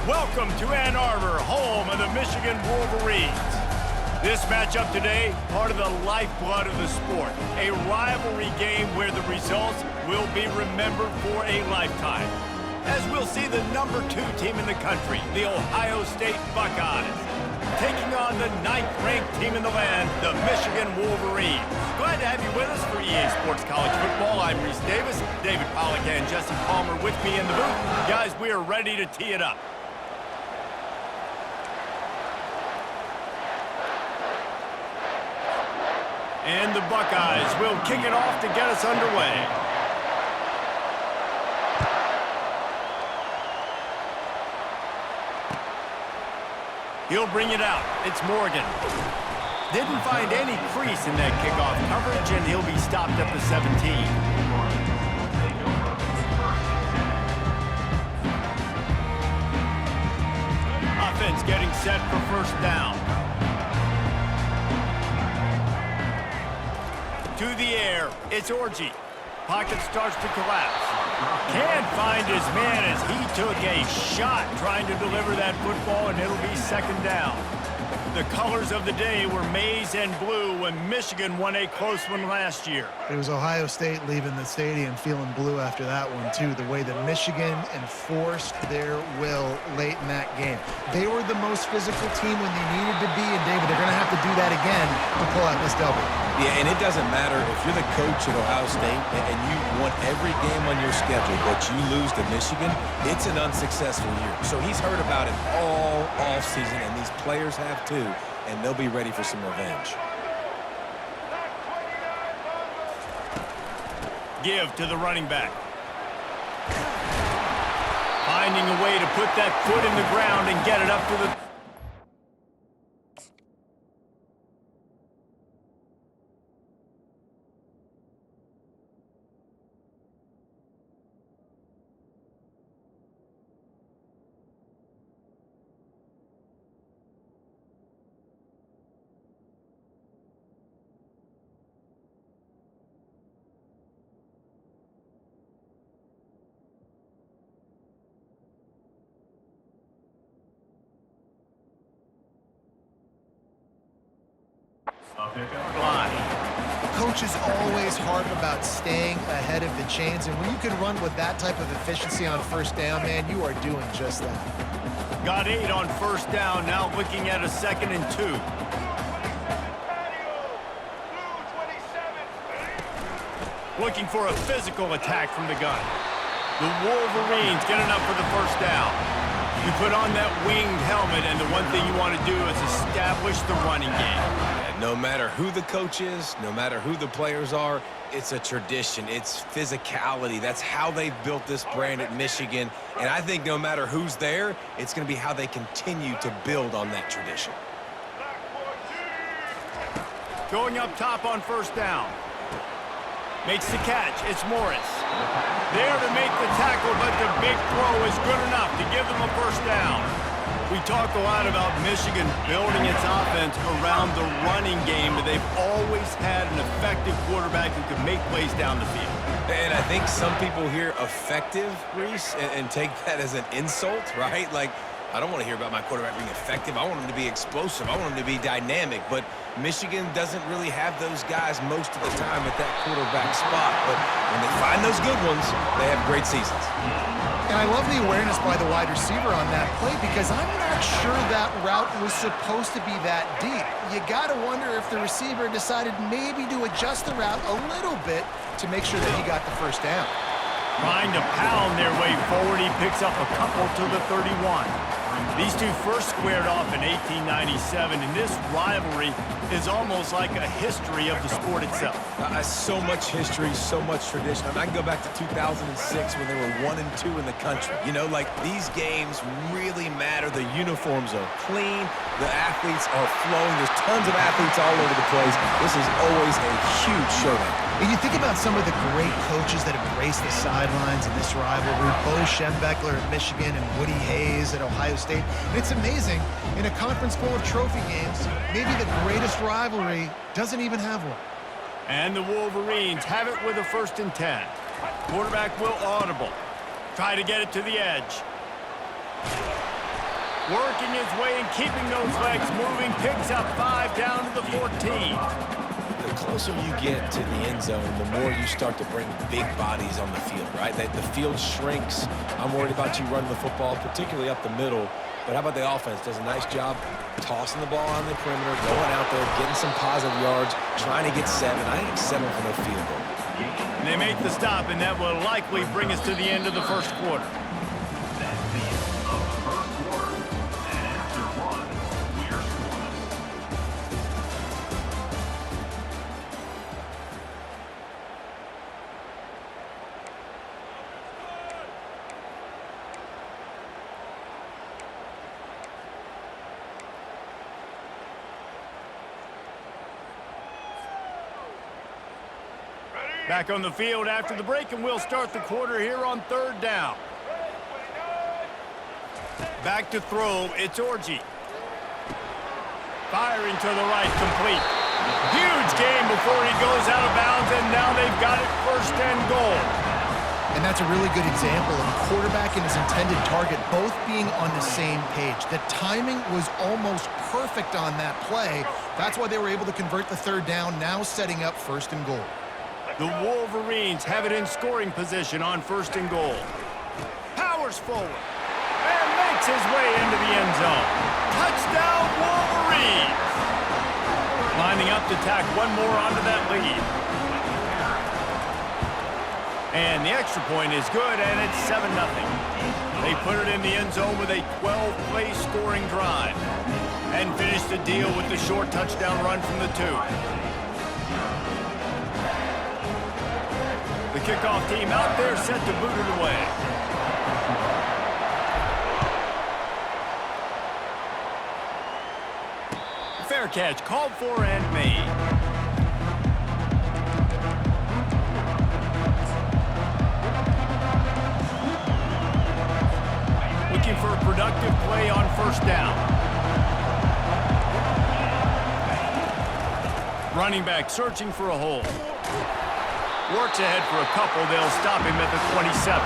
Welcome to Ann Arbor, home of the Michigan Wolverines. This matchup today, part of the lifeblood of the sport. A rivalry game where the results will be remembered for a lifetime. As we'll see the number 2 team in the country, the Ohio State Buckeyes, taking on the 9th-ranked team in the land, the Michigan Wolverines. Glad to have you with us for EA Sports College Football. I'm Reese Davis, David Pollack and Jesse Palmer with me in the booth. Guys, we are ready to tee it up. And the Buckeyes will kick it off to get us underway. He'll bring it out. It's Morgan. Didn't find any crease in that kickoff coverage, and he'll be stopped at the 17. Offense getting set for first down. To the air, it's Orji. Pocket starts to collapse. Can't find his man as he took a shot trying to deliver that football, and it'll be second down. The colors of the day were maize and blue when Michigan won a close one last year. It was Ohio State leaving the stadium feeling blue after that one, too. The way that Michigan enforced their will late in that game. They were the most physical team when they needed to be, and David, they're going to have to do that again to pull out this W. Yeah, and it doesn't matter if you're the coach at Ohio State and you won every game on your schedule, but you lose to Michigan, it's an unsuccessful year. So he's heard about it all offseason, and these players have too, and they'll be ready for some revenge. Give to the running back. Finding a way to put that foot in the ground and get it up to the... Coaches always harp about staying ahead of the chains, and when you can run with that type of efficiency on first down, man, you are doing just that. Got 8 on first down, now looking at a 2nd and 2. Looking for a physical attack from the gun. The Wolverines get enough for the first down. You put on that winged helmet, and the one thing you want to do is establish the running game. No matter who the coach is, no matter who the players are, it's a tradition. It's physicality. That's how they've built this brand at Michigan. And I think no matter who's there, it's going to be how they continue to build on that tradition. Going up top on first down. Makes the catch. It's Morris. There to make the tackle, but the big throw is good enough to give them a first down. We talk a lot about Michigan building its offense around the running game, but they've always had an effective quarterback who can make plays down the field. And I think some people hear effective, Reese, and take that as an insult, right? Like, I don't want to hear about my quarterback being effective. I want him to be explosive. I want him to be dynamic. But Michigan doesn't really have those guys most of the time at that quarterback spot. But when they find those good ones, they have great seasons. And I love the awareness by the wide receiver on that play because I'm not sure that route was supposed to be that deep. You got to wonder if the receiver decided maybe to adjust the route a little bit to make sure that he got the first down. Trying to pound their way forward, he picks up a couple to the 31. These two first squared off in 1897, and this rivalry is almost like a history of the sport itself. So much history, so much tradition. I can go back to 2006 when they were 1 and 2 in the country. You know, like, these games really matter. The uniforms are clean. The athletes are flowing. There's tons of athletes all over the place. This is always a huge showdown. And you think about some of the great coaches that have graced the sidelines in this rivalry, Bo Schembechler at Michigan and Woody Hayes at Ohio State. And it's amazing, in a conference full of trophy games, maybe the greatest rivalry doesn't even have one. And the Wolverines have it with a 1st and 10. Quarterback will audible. Try to get it to the edge. Working his way and keeping those legs moving. Picks up 5 down to the 14. The closer you get to the end zone, the more you start to bring big bodies on the field, right? The field shrinks. I'm worried about you running the football, particularly up the middle. But how about the offense? Does a nice job tossing the ball on the perimeter, going out there, getting some positive yards, trying to get 7. I think 7 for the field goal. And they make the stop, and that will likely bring us to the end of the first quarter. Back on the field after the break, and we'll start the quarter here on 3rd down. Back to throw, it's Orji. Firing to the right, complete. Huge game before he goes out of bounds, and now they've got it 1st and goal. And that's a really good example of a quarterback and his intended target both being on the same page. The timing was almost perfect on that play. That's why they were able to convert the 3rd down, now setting up 1st and goal. The Wolverines have it in scoring position on 1st and goal. Powers forward and makes his way into the end zone. Touchdown, Wolverines! Lining up to tack one more onto that lead. And the extra point is good, and it's 7-0. They put it in the end zone with a 12-play scoring drive and finish the deal with the short touchdown run from the 2. The kickoff team out there set to boot it away. Fair catch called for and made. Looking for a productive play on 1st down. Running back searching for a hole. Works ahead for a couple. They'll stop him at the 27.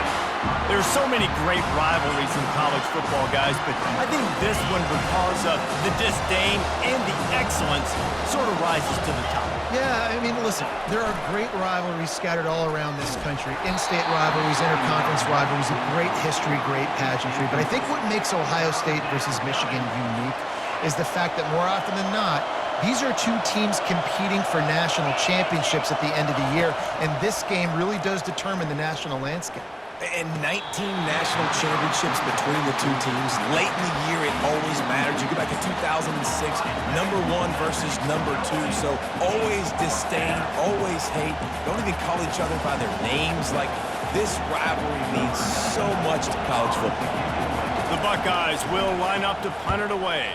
There's so many great rivalries in college football, guys, but I think this one, because of the disdain and the excellence, sort of rises to the top. Yeah, I mean, listen, there are great rivalries scattered all around this country. In-state rivalries, interconference rivalries, a great history, great pageantry. But I think what makes Ohio State versus Michigan unique is the fact that more often than not, these are 2 teams competing for national championships at the end of the year, and this game really does determine the national landscape. And 19 national championships between the 2 teams. Late in the year, it always matters. You go back to 2006, #1 versus #2. So always disdain, always hate. Don't even call each other by their names. Like, this rivalry means so much to college football. The Buckeyes will line up to punt it away.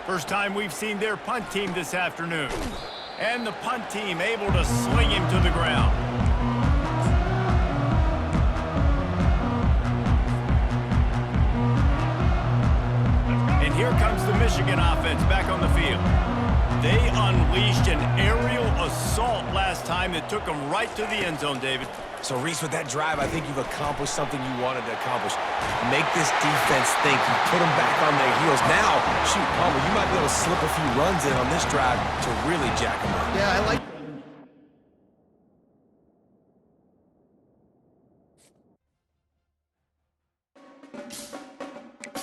First time we've seen their punt team this afternoon. And the punt team able to sling him to the ground. And here comes the Michigan offense back on the field. They unleashed an aerial assault last time that took them right to the end zone, David. So, Reese, with that drive, I think you've accomplished something you wanted to accomplish. Make this defense think. You put them back on their heels. Now, shoot, Palmer, you might be able to slip a few runs in on this drive to really jack them up. Yeah, I like